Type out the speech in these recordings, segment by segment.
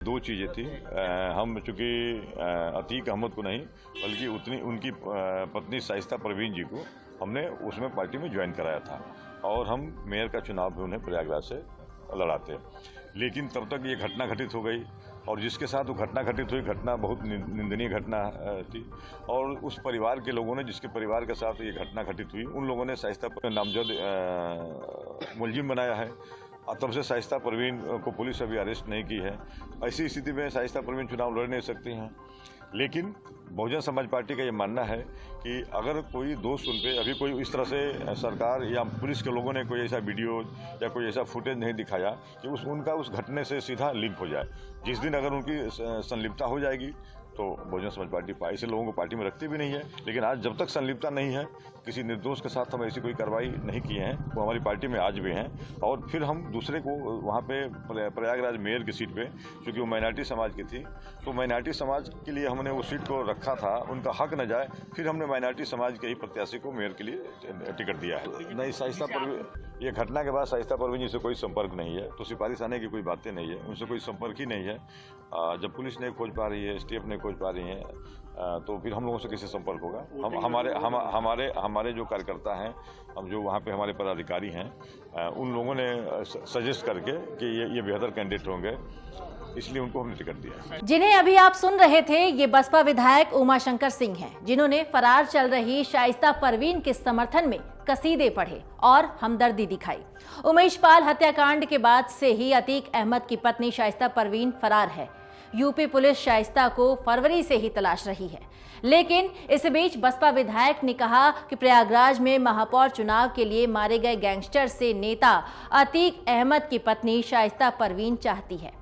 दो चीज़ें थी। हम चूँकि अतीक अहमद को नहीं बल्कि उनकी पत्नी शाइस्ता परवीन जी को हमने उसमें पार्टी में ज्वाइन कराया था और हम मेयर का चुनाव भी उन्हें प्रयागराज से लड़ाते। लेकिन तब तक ये घटना घटित हो गई और जिसके साथ वो घटना घटित हुई, घटना बहुत निंदनीय घटना थी और उस परिवार के लोगों ने, जिसके परिवार के साथ ये घटना घटित हुई, उन लोगों ने शाइस्ता पर नामजद मुलजिम बनाया है और तब से शाइस्ता परवीन को पुलिस अभी अरेस्ट नहीं की है। ऐसी स्थिति में शाइस्ता परवीन चुनाव लड़ नहीं सकती हैं। लेकिन बहुजन समाज पार्टी का ये मानना है कि अगर कोई दोष उन पे अभी कोई इस तरह से सरकार या पुलिस के लोगों ने कोई ऐसा वीडियो या कोई ऐसा फुटेज नहीं दिखाया कि उनका उस घटने से सीधा लिंक हो जाए, जिस दिन अगर उनकी संलिप्तता हो जाएगी तो बहुजन समाज पार्टी ऐसे लोगों को पार्टी में रखती भी नहीं है। लेकिन आज जब तक संलिप्तता नहीं है, किसी निर्दोष के साथ हम ऐसी कोई कार्रवाई नहीं किए हैं, वो हमारी पार्टी में आज भी हैं। और फिर हम दूसरे को वहाँ पे प्रयागराज मेयर की सीट पे, क्योंकि वो माइनॉरिटी समाज की थी, तो माइनॉरिटी समाज के लिए हमने वो सीट को रखा था, उनका हक न जाए, फिर हमने माइनॉरिटी समाज के ही प्रत्याशी को मेयर के लिए टिकट दिया है। नहीं, शाइस्ता परवीन, ये घटना के बाद शाइस्ता परवीन जी से कोई संपर्क नहीं है, तो सिफारिश आने की कोई बातें नहीं है, उनसे कोई संपर्क ही नहीं है। जब पुलिस नहीं खोज पा रही है, STF नहीं खोज पा रही है, तो फिर हम लोगों से कैसे संपर्क होगा। हमारे जो कार्यकर्ता हैं, हम जो वहाँ पे हमारे पदाधिकारी हैं, उन लोगों ने सजेस्ट करके कि ये बेहतर कैंडिडेट होंगे, इसलिए उनको हमने टिकट दिया। जिन्हें अभी आप सुन रहे थे, ये बसपा विधायक उमाशंकर सिंह हैं, जिन्होंने फरार चल रही शाइस्ता परवीन के समर्थन में कसीदे पढ़े और हमदर्दी दिखाई। उमेश पाल हत्याकांड के बाद से ही अतीक अहमद की पत्नी शाइस्ता परवीन फरार है। यूपी पुलिस शाइस्ता को फरवरी से ही तलाश रही है। लेकिन इस बीच बसपा विधायक ने कहा कि प्रयागराज में महापौर चुनाव के लिए मारे गए गैंगस्टर से नेता अतीक अहमद की पत्नी शाइस्ता परवीन चाहती है।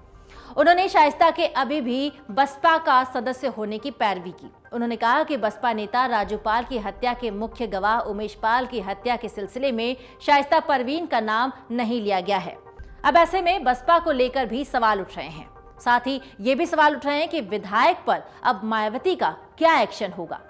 उन्होंने शाइस्ता के अभी भी बसपा का सदस्य होने की पैरवी की। उन्होंने कहा कि बसपा नेता राजू पाल की हत्या के मुख्य गवाह उमेश पाल की हत्या के सिलसिले में शाइस्ता परवीन का नाम नहीं लिया गया है। अब ऐसे में बसपा को लेकर भी सवाल उठ रहे हैं। साथ ही ये भी सवाल उठ रहे हैं कि विधायक पर अब मायावती का क्या एक्शन होगा।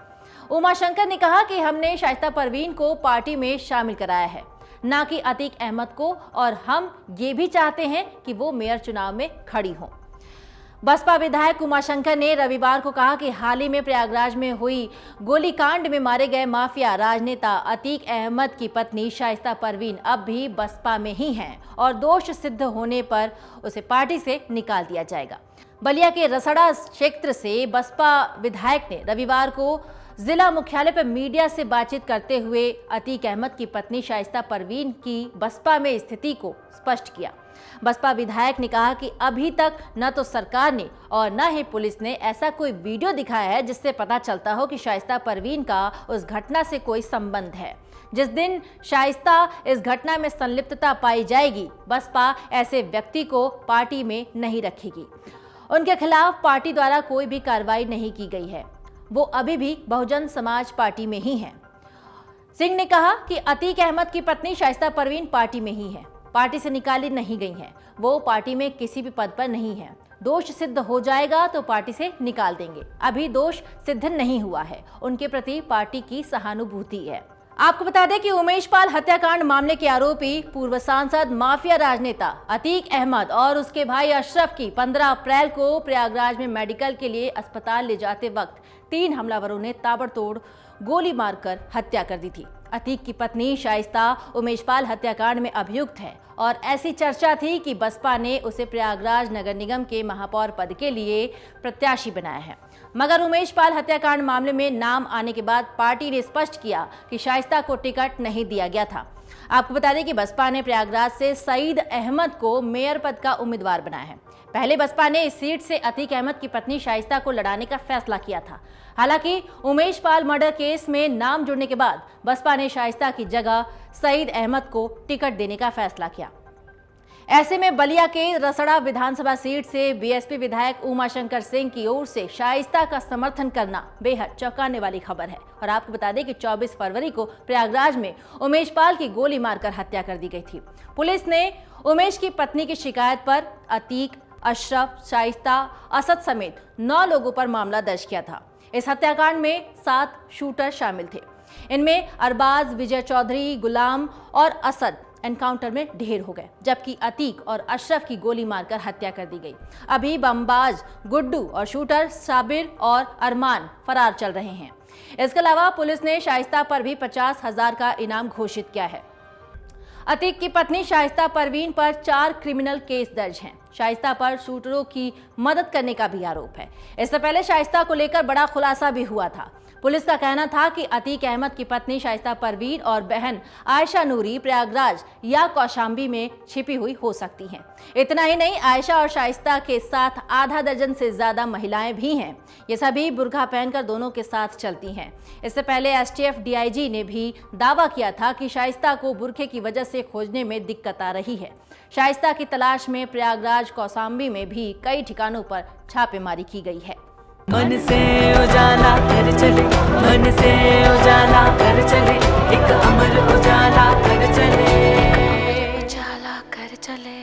उमाशंकर ने कहा कि हमने शाइस्ता परवीन को पार्टी में शामिल कराया है, ना कि अतीक अहमद को, और हम ये भी चाहते हैं कि वो मेयर चुनाव में खड़ी हों। बसपा विधायक उमाशंकर ने रविवार को कहा कि हाल ही में प्रयागराज में हुई गोलीकांड में मारे गए माफिया राजनेता अतीक अहमद की पत्नी शाइस्ता परवीन अब भी बसपा में ही हैं और दोष सिद्ध होने पर उसे पार्टी से निकाल दिया जाएगा। बलिया के रसड़ा क्षेत्र से बसपा विधायक ने रविवार को जिला मुख्यालय पर मीडिया से बातचीत करते हुए अतीक अहमद की पत्नी शाइस्ता परवीन की बसपा में स्थिति को स्पष्ट किया। बसपा विधायक ने कहा कि अभी तक न तो सरकार ने और न ही पुलिस ने ऐसा कोई वीडियो दिखाया है जिससे पता चलता हो कि शाइस्ता परवीन का उस घटना से कोई संबंध है। जिस दिन शाइस्ता इस घटना में संलिप्तता पाई जाएगी, बसपा ऐसे व्यक्ति को पार्टी में नहीं रखेगी। उनके खिलाफ पार्टी द्वारा कोई भी कार्रवाई नहीं की गई है। वो अभी भी बहुजन समाज पार्टी में ही हैं। सिंह ने कहा कि अतीक अहमद की पत्नी शाइस्ता परवीन पार्टी में ही है, पार्टी से निकाली नहीं गई हैं। वो पार्टी में किसी भी पद पर नहीं है। दोष सिद्ध हो जाएगा तो पार्टी से निकाल देंगे। अभी दोष सिद्ध नहीं हुआ है। उनके प्रति पार्टी की सहानुभूति है। आपको बता दें कि उमेश पाल हत्याकांड मामले के आरोपी पूर्व सांसद माफिया राजनेता अतीक अहमद और उसके भाई अशरफ की 15 अप्रैल को प्रयागराज में मेडिकल के लिए अस्पताल ले जाते वक्त 3 हमलावरों ने ताबड़तोड़ गोली मारकर हत्या कर दी थी। अतीक की पत्नी शाइस्ता उमेश पाल हत्याकांड में अभियुक्त है और ऐसी चर्चा थी कि बसपा ने उसे प्रयागराज नगर निगम के महापौर पद के लिए प्रत्याशी बनाया है। मगर उमेश पाल हत्याकांड मामले में नाम आने के बाद पार्टी ने स्पष्ट किया कि शाइस्ता को टिकट नहीं दिया गया था। आपको बता दें कि बसपा ने प्रयागराज से सईद अहमद को मेयर पद का उम्मीदवार बनाया है। पहले बसपा ने इस सीट से अतीक अहमद की पत्नी शाइस्ता को लड़ाने का फैसला किया था। हालांकि उमेश पाल मर्डर केस में नाम जुड़ने के बाद बसपा ने शाइस्ता की जगह सईद अहमद को टिकट देने का फैसला किया। ऐसे में बलिया के रसड़ा विधानसभा सीट से बीएसपी विधायक उमाशंकर सिंह की ओर से शाइस्ता का समर्थन करना बेहद चौंकाने वाली खबर है। और आपको बता दें कि 24 फरवरी को प्रयागराज में उमेश पाल की गोली मारकर हत्या कर दी गई थी। पुलिस ने उमेश की पत्नी की शिकायत पर अतीक, अशरफ, शाइस्ता, असद समेत 9 लोगों पर मामला दर्ज किया था। इस हत्याकांड में 7 शूटर शामिल थे। इनमें अरबाज, विजय चौधरी, गुलाम और असद एनकाउंटर में ढेर हो गए, जबकि अतीक और अशरफ की गोली मारकर हत्या कर दी गई। अभी बमबाज गुड्डू और शूटर साबिर और अरमान फरार चल रहे हैं। इसके अलावा पुलिस ने शाइस्ता पर भी 50,000 का इनाम घोषित किया है। अतीक की पत्नी शाइस्ता परवीन पर 4 क्रिमिनल केस दर्ज हैं। शाइस्ता पर शूटरों की मदद करने का भी आरोप है। इससे पहले शाइस्ता को लेकर बड़ा खुलासा भी हुआ था। पुलिस का कहना था कि अतीक अहमद की पत्नी शाइस्ता परवीन और बहन आयशा नूरी प्रयागराज या कौशाम्बी में छिपी हुई हो सकती हैं। इतना ही नहीं, आयशा और शाइस्ता के साथ आधा दर्जन से ज्यादा महिलाएं भी हैं। ये सभी बुर्का पहनकर दोनों के साथ चलती हैं। इससे पहले एसटीएफ डीआईजी ने भी दावा किया था कि शाइस्ता को बुर्के की वजह से खोजने में दिक्कत आ रही है। शाइस्ता की तलाश में प्रयागराज कौशाम्बी में भी कई ठिकानों पर छापेमारी की गई है। मन से उजाला कर चले, मन से उजाला कर चले, एक अमर उजाला कर चले, उजाला कर चले।